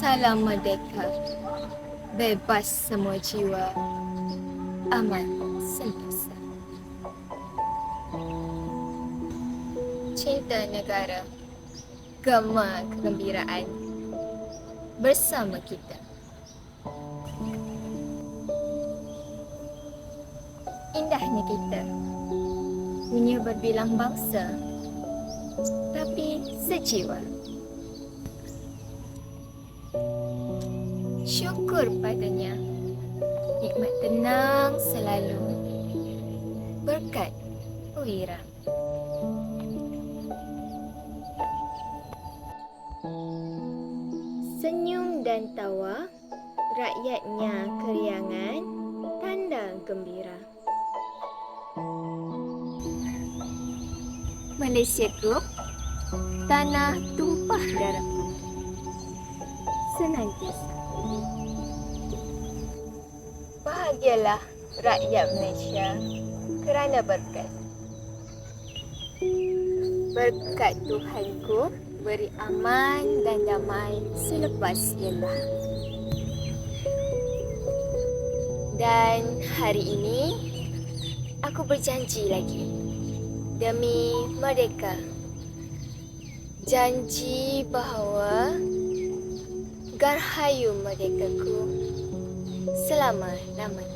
Salam merdeka, bebas semua jiwa, aman sentosa. Cinta negara, gema kegembiraan bersama kita. Indahnya kita, punya berbilang bangsa, tapi sejiwa. Syukur padanya, nikmat tenang selalu, berkat wira. Senyum dan tawa, rakyatnya keriangan, tanda gembira. Malaysiaku, tanah tumpah darahku, senantiasa. Bahagialah rakyat Malaysia kerana berkat. Berkat Tuhanku beri aman dan damai selepas lelah. Dan hari ini aku berjanji lagi demi merdeka. Janji bahawa Garhayu merdekaku selama-lamanya.